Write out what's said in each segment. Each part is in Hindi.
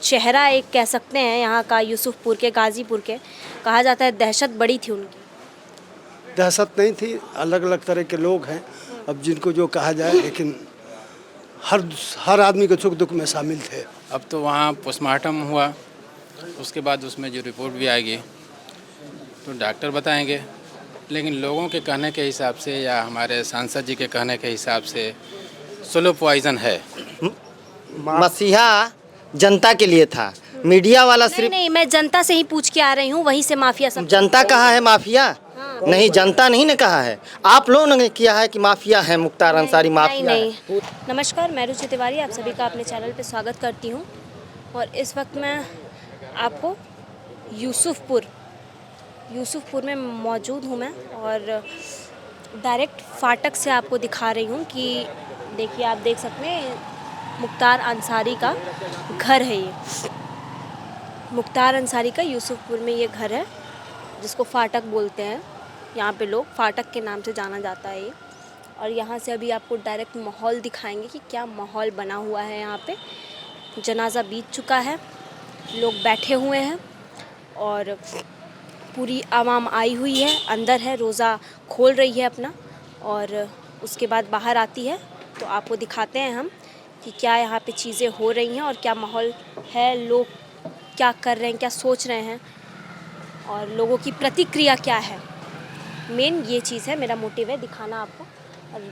चेहरा एक कह सकते हैं यहाँ का, यूसुफपुर के, गाजीपुर के। कहा जाता है दहशत बड़ी थी उनकी। दहशत नहीं थी, अलग अलग तरह के लोग हैं, अब जिनको जो कहा जाए, लेकिन हर आदमी के सुख दुख में शामिल थे। अब तो वहाँ पोस्टमार्टम हुआ, उसके बाद उसमें जो रिपोर्ट भी आएगी तो डॉक्टर बताएंगे, लेकिन लोगों के कहने के हिसाब से या हमारे सांसद जी के कहने के हिसाब से स्लो पॉइजन है। मसीहा जनता के लिए था, मीडिया वाला नहीं सिर्फ नहीं, मैं जनता से ही पूछ के आ रही हूँ, वहीं से माफिया सब। जनता कहा है माफिया? नहीं, जनता नहीं ने कहा है, आप लोगों ने किया है कि माफिया है, मुख्तार अंसारी माफिया नहीं, है। नहीं। नमस्कार, मैं रुचि तिवारी आप सभी का अपने चैनल पे स्वागत करती हूँ। और इस वक्त मैं आपको यूसुफपुर में मौजूद हूँ मैं, और डायरेक्ट फाटक से आपको दिखा रही हूँ कि देखिए, आप देख सकते हैं मुख्तार अंसारी का घर है ये। मुख्तार अंसारी का यूसुफपुर में ये घर है, जिसको फाटक बोलते हैं। यहाँ पे लोग फाटक के नाम से जाना जाता है ये। और यहाँ से अभी आपको डायरेक्ट माहौल दिखाएंगे कि क्या माहौल बना हुआ है यहाँ पे। जनाजा बीत चुका है, लोग बैठे हुए हैं और पूरी आवाम आई हुई है, अंदर है, रोज़ा खोल रही है अपना, और उसके बाद बाहर आती है। तो आपको दिखाते हैं हम कि क्या यहाँ पे चीज़ें हो रही हैं और क्या माहौल है, लोग क्या कर रहे हैं, क्या सोच रहे हैं और लोगों की प्रतिक्रिया क्या है। मेन ये चीज़ है, मेरा मोटिव है दिखाना आपको। और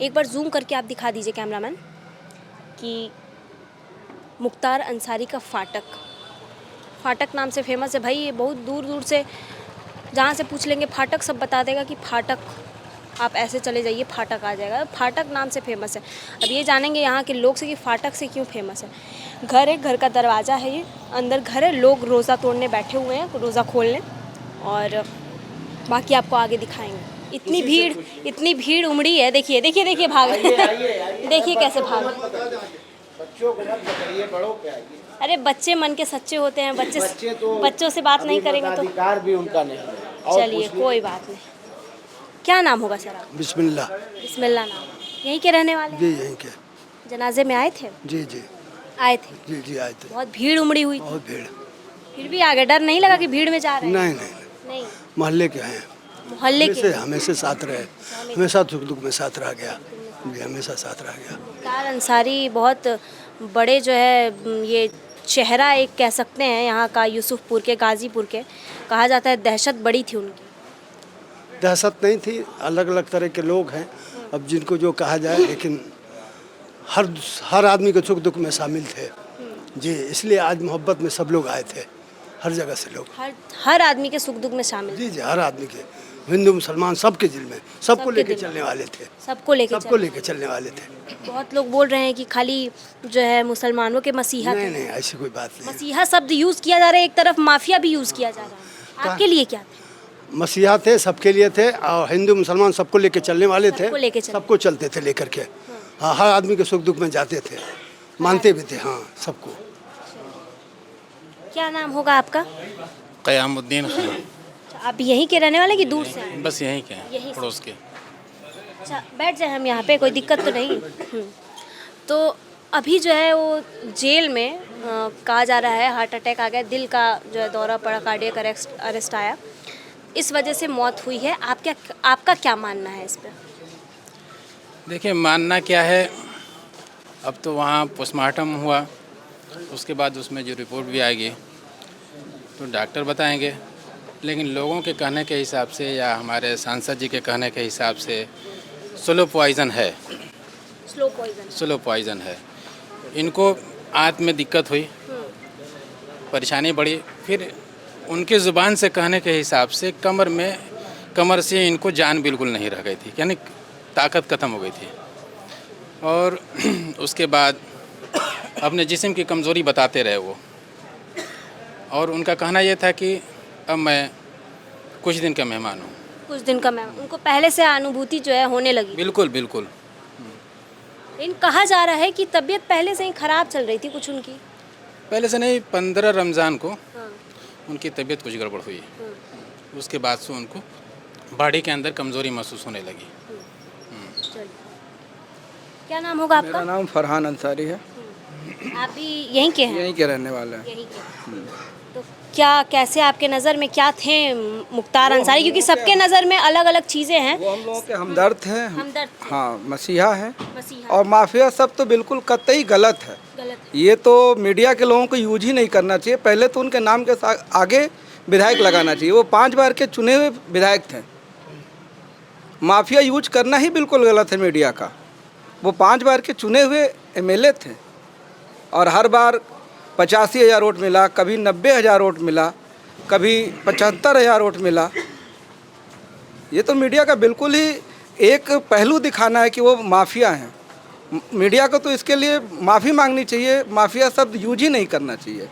एक बार जूम करके आप दिखा दीजिए कैमरामैन कि मुख्तार अंसारी का फाटक नाम से फेमस है भाई। ये बहुत दूर दूर से जहाँ से पूछ लेंगे फाटक, सब बता देगा कि फाटक, आप ऐसे चले जाइए फाटक आ जाएगा। फाटक नाम से फेमस है। अब ये जानेंगे यहाँ के लोग से कि फाटक से क्यों फेमस है। घर है, घर का दरवाज़ा है, ये अंदर घर है, लोग रोज़ा तोड़ने बैठे हुए हैं, रोज़ा खोलने, और बाकी आपको आगे दिखाएंगे। इतनी भीड़ उमड़ी है, देखिए देखिए देखिए, भाग देखिए कैसे भाग। बच्चों को मत पकड़िए, बड़ों पे आइए। अरे बच्चे मन के सच्चे होते हैं, बच्चों से बात नहीं करेंगे तो अधिकार भी उनका नहीं है। चलिए कोई बात नहीं। क्या नाम होगा सर आप? बिस्मिल्लाह नाम। यहीं के रहने वाले? जी यहीं के। जनाजे में आए थे? जी जी आए थे। जी जी आए थे। बहुत भीड़ उमड़ी हुई थी। बहुत भीड़। फिर भी आ गए, डर नहीं लगा कि भीड़ में जा रहे हैं? नहीं नहीं नहीं। मोहल्ले के हैं, मोहल्ले के हमेशा साथ रहे, हमेशा सुख दुख में साथ रह गया, जी हमेशा साथ रह गया। मुख्तार अंसारी बहुत बड़े जो है ये चेहरा एक कह सकते हैं यहाँ का, यूसुफपुर के, गाजीपुर के। कहा जाता है दहशत बड़ी थी उनकी। दहशत नहीं थी, अलग अलग तरह के लोग हैं, अब जिनको जो कहा जाए, लेकिन हर आदमी के सुख दुख में शामिल थे जी। इसलिए आज मोहब्बत में सब लोग आए थे, हर जगह से लोग। हर आदमी के सुख दुख में शामिल। जी जी, हर आदमी के, हिंदू मुसलमान सबके दिल में, सबको लेके चलने वाले थे। सबको लेके चलने वाले थे। बहुत लोग बोल रहे हैं कि खाली जो है मुसलमानों के मसीहा थे। नहीं, ऐसी कोई बात नहीं। मसीहा शब्द यूज़ किया जा रहा है, एक तरफ माफिया भी यूज़ किया जा रहा है। आपके लिए क्या थे? मसीहा थे, सबके लिए थे, और हिंदू मुसलमान सबको लेके चलने वाले थे, सबको चलते थे लेकर के। हाँ, हर आदमी के सुख दुख में जाते थे, मानते भी थे, हाँ सबको। क्या नाम होगा आपका? क़यामुद्दीन खान। आप यहीं के रहने वाले कि दूर से आए? बस यहीं के यहीं हैं, से। पड़ोस के। अच्छा, बैठ जाए हम यहाँ पे, कोई दिक्कत तो नहीं। तो अभी जो है वो जेल में कहा जा रहा है हार्ट अटैक आ गया, दिल का जो है दौरा पड़ा, कार्डियक अरेस्ट आया, इस वजह से मौत हुई है। आपका क्या मानना है इस पर? देखिए, मानना क्या है, अब तो वहाँ पोस्टमार्टम हुआ, उसके बाद उसमें जो रिपोर्ट भी आएगी तो डॉक्टर बताएंगे, लेकिन लोगों के कहने के हिसाब से या हमारे सांसद जी के कहने के हिसाब से स्लो पॉइजन है। स्लो पॉइजन है। इनको आंत में दिक्कत हुई, परेशानी बढ़ी, फिर उनके ज़ुबान से कहने के हिसाब से कमर से इनको जान बिल्कुल नहीं रह गई थी, यानी ताकत ख़त्म हो गई थी। और उसके बाद अपने जिस्म की कमज़ोरी बताते रहे वो, और उनका कहना यह था कि अब मैं कुछ दिन का मेहमान हूँ। कुछ दिन का मेहमान, उनको पहले से अनुभूति जो है होने लगी? बिल्कुल बिल्कुल। लेकिन कहा जा रहा है कि तबीयत पहले से ही ख़राब चल रही थी कुछ उनकी। पहले से नहीं, 15 रमज़ान को हाँ। उनकी तबीयत कुछ गड़बड़ हुई, उसके बाद से उनको बॉडी के अंदर कमज़ोरी महसूस होने लगी। क्या नाम होगा आपका? मेरा नाम फरहान अंसारी है। आप भी यहीं के हैं? यहीं के रहने वाले हैं। यहीं के। तो क्या कैसे आपके नज़र में क्या थे मुख्तार अंसारी, क्योंकि सबके नज़र में अलग अलग चीज़ें हैं। वो हम लोगों के हमदर्द हैं। हमदर्द थे। हाँ, मसीहा हैं। मसीहा और माफिया सब तो बिल्कुल कतई गलत है। गलत है। ये तो मीडिया के लोगों को यूज ही नहीं करना चाहिए। पहले तो उनके नाम के आगे विधायक लगाना चाहिए। वो 5 बार के चुने हुए विधायक थे। माफिया यूज करना ही बिल्कुल गलत है मीडिया का। वो 5 बार के चुने हुए एमएलए थे और हर बार 85,000 वोट मिला, कभी 90,000 वोट मिला, कभी 75,000 वोट मिला। ये तो मीडिया का बिल्कुल ही एक पहलू दिखाना है कि वो माफिया हैं। मीडिया को तो इसके लिए माफ़ी मांगनी चाहिए। माफिया शब्द यूज ही नहीं करना चाहिए।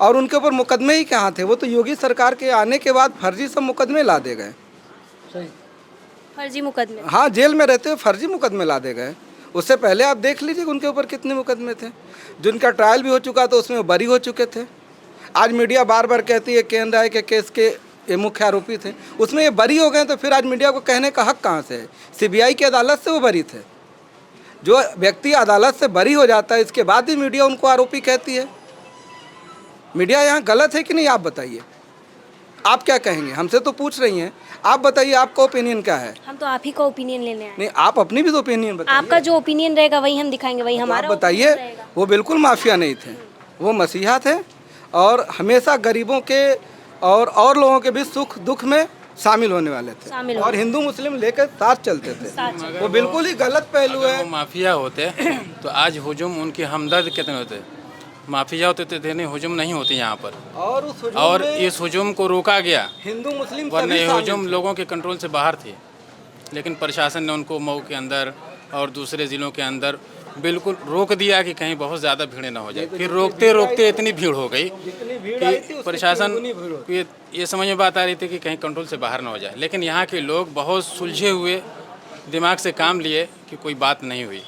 और उनके ऊपर मुकदमे ही कहाँ थे? वो तो योगी सरकार के आने के बाद फर्जी सब मुकदमे ला दे गए। फर्जी मुकदमे। हाँ, जेल में रहते हुए फर्जी मुकदमे ला दे गए। उससे पहले आप देख लीजिए उनके ऊपर कितने मुकदमे थे। जिनका ट्रायल भी हो चुका था उसमें वो बरी हो चुके थे। आज मीडिया बार बार कहती है केएन राय के केस के ये मुख्य आरोपी थे, उसमें ये बरी हो गए। तो फिर आज मीडिया को कहने का हक कहाँ से है? सीबीआई की अदालत से वो बरी थे। जो व्यक्ति अदालत से बरी हो जाता है इसके बाद भी मीडिया उनको आरोपी कहती है। मीडिया यहाँ गलत है कि नहीं? आप बताइए, आप क्या कहेंगे? हमसे तो पूछ रही हैं, आप बताइए आपका ओपिनियन क्या है? हम तो आप ही का ओपिनियन लेने आए। नहीं, आप अपनी भी तो ओपिनियन बताइए। आपका जो ओपिनियन रहेगा वही हम दिखाएंगे, वही हमारा आप बताइए। opinion रहेगा। वो बिल्कुल माफिया नहीं थे, वो मसीहा थे और हमेशा गरीबों के और लोगों के भी सुख दुख में शामिल होने वाले थे और हिंदू मुस्लिम लेकर साथ चलते थे। वो बिल्कुल ही गलत पहलू है। वो माफिया होते तो आज हुजूम उनके हमदर्द कितने होते? माफिया होते तो इतने हुजूम नहीं होते यहाँ पर। और इस हुजूम को रोका गया, हिंदू मुस्लिम वरना ये हुजूम लोगों के कंट्रोल से बाहर थे। लेकिन प्रशासन ने उनको मऊ के अंदर और दूसरे ज़िलों के अंदर बिल्कुल रोक दिया कि कहीं बहुत ज़्यादा भीड़ ना हो जाए। फिर रोकते रोकते इतनी भीड़ हो गई कि प्रशासन ये समझ में बात आ रही थी कि कहीं कंट्रोल से बाहर ना हो जाए। लेकिन यहाँ के लोग बहुत सुलझे हुए दिमाग से काम लिए कि कोई बात नहीं हुई।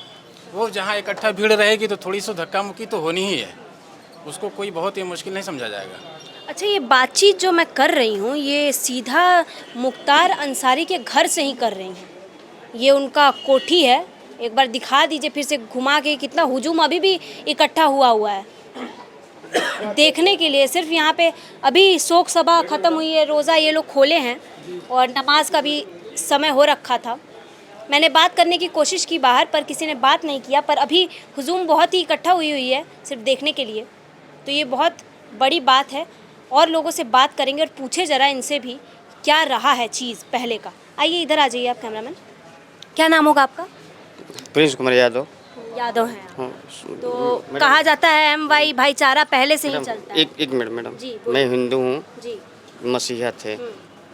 वो जहाँ इकट्ठा भीड़ रहेगी तो थोड़ी सी धक्का मुक्की तो होनी ही है, उसको कोई बहुत ही मुश्किल नहीं समझा जाएगा। अच्छा, ये बातचीत जो मैं कर रही हूँ ये सीधा मुख्तार अंसारी के घर से ही कर रही हूँ। ये उनका कोठी है, एक बार दिखा दीजिए फिर से घुमा के। कितना हुजूम अभी भी इकट्ठा हुआ है देखने के लिए। सिर्फ यहाँ पे अभी शोक सभा ख़त्म हुई है, रोज़ा ये लोग खोले हैं और नमाज का भी समय हो रखा था। मैंने बात करने की कोशिश की बाहर, पर किसी ने बात नहीं किया। पर अभी हुजूम बहुत ही इकट्ठा हुई है सिर्फ देखने के लिए। तो ये बहुत बड़ी बात है। और लोगों से बात करेंगे और पूछे ज़रा इनसे भी क्या रहा है चीज़ पहले का। आइए इधर आ जाइए आप कैमरामैन। क्या नाम होगा आपका? प्रिंस कुमार यादव। यादव हैं आप। तो कहा जाता है MY भाईचारा पहले से ही चलता है। एक मिनट मैडम, जी, बोलिए। मैं हिंदू हूँ, जी, मसीहा थे।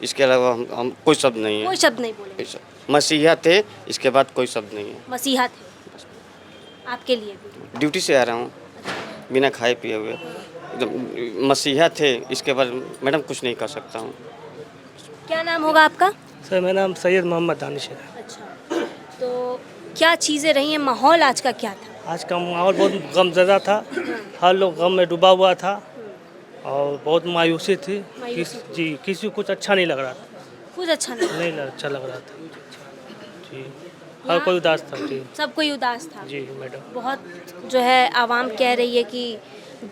इसके अलावा हम कोई शब्द नहीं है। कोई शब्द नहीं बोले। कोई शब्द। मसीहा थे, इसके बाद कोई शब्द नहीं है। मसीहा थे आपके लिए भी। ड्यूटी से आ रहा हूँ बिना खाए पिए हुए। एकदम मसीहा थे, इसके बाद मैडम कुछ नहीं कर सकता हूँ। क्या नाम होगा आपका? सर मेरा नाम सैयद मोहम्मद दानिश है। अच्छा, तो क्या चीज़ें रही हैं? माहौल आज का क्या था? आज का माहौल बहुत गमज़दा था। हर लोग गम में डूबा हुआ था और बहुत मायूसी थी। जी, किसी को कुछ अच्छा नहीं लग रहा था। कुछ अच्छा नहीं अच्छा लग रहा था जी। हर कोई उदास था जी। सब कोई उदास था जी मैडम। बहुत जो है आवाम कह रही है कि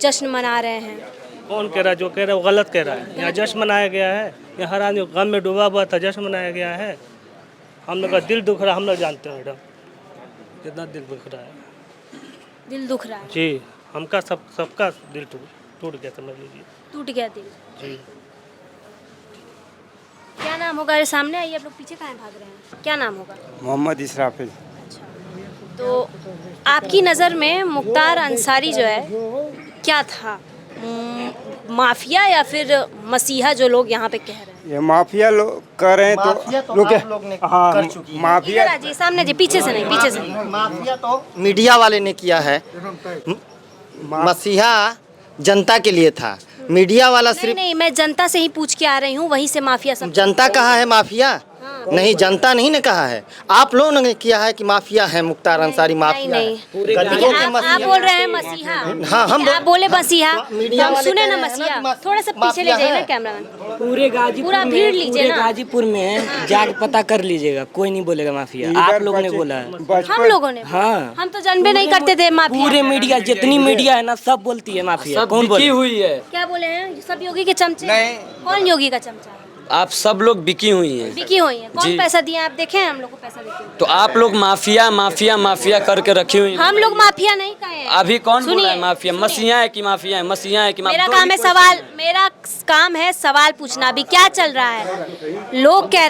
जश्न मना रहे हैं। कौन कह रहा है? जो कह रहा है वो गलत कह रहा है। यहाँ जश्न मनाया गया है, यहाँ हर आदमी गम में डूबा हुआ था, जश्न मनाया गया है। हम लोग का दिल दुख रहा है, हम लोग जानते हैं मैडम कितना दिल दुख रहा है। दिल दुख रहा है जी, हमका सबका दिल टूट गया, समझ लीजिए। टूट गया दिल। जी। क्या नाम होगा? अरे सामने आइए, आप लोग पीछे कहाँ भाग रहे हैं? क्या नाम होगा? मोहम्मद इसराफिल। तो आपकी नज़र में मुख्तार अंसारी जो है क्या था? माफिया या फिर मसीहा जो लोग यहाँ पे कह रहे हैं? ये माफिया लोग कह रहे हैं तो रुके। हाँ, माफिया। इधर आ जाइए, सामने जी, पीछे से नहीं, पीछे से नहीं। माफिया तो मीडिया वाले ने किया है। मसीहा जनता के लिए था, मीडिया वाला नहीं सिर्फ। नहीं, मैं जनता से ही पूछ के आ रही हूँ, वहीं से माफिया सब। जनता कहाँ है माफिया? नहीं, जनता नहीं ने कहा है, आप लोगों ने किया है कि माफिया है, मुख्तार अंसारी माफिया है। नहीं गरीबों के आप बोल रहे हैं मसीहा। हाँ, हम आप बोले मसीहा तो मीडिया हम वाले सुने कह ना रहे हैं ना मसीहा। कि थोड़ा सा पीछे ले माफिया जाइए ना है। कैमरामैन। पूरे गाजीपुर पूरा में- भीड़ लीजिए पूरे ना। गाजीपुर में जाके पता कर लीजिएगा, कोई नहीं बोलेगा माफिया। आप लोगों ने बोला है। हम लोगों ने हाँ। हम तो जानबे नहीं करते थे माफिया। पूरे मीडिया, जितनी मीडिया है ना, सब बोलती है माफिया। कौन बोली हुई है? क्या बोले हैं सब योगी के चमचे? कौन योगी का चमचा है? आप सब लोग बिकी हुई हैं। बिकी हुई है। कौन जी। पैसा दिए आप देखे हैं? हम लोग को पैसा देते हैं। तो आप लोग माफिया माफिया माफिया करके रखी हुई हैं। हम लोग माफिया नहीं कहे हैं। अभी कौन बोला है सुनिए, माफिया? सुनिए। मसीहा है कि माफिया है? मसीहा है कि मेरा दो काम ही है कोई सवाल, मेरा काम है सवाल पूछना। अभी क्या चल रहा है? लोग कह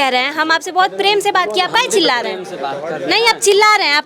रहे हैं, हम आपसे बहुत प्रेम से बात किया, आप काहे चिल्ला रहे हैं? नहीं, आप चिल्ला रहे हैं। आप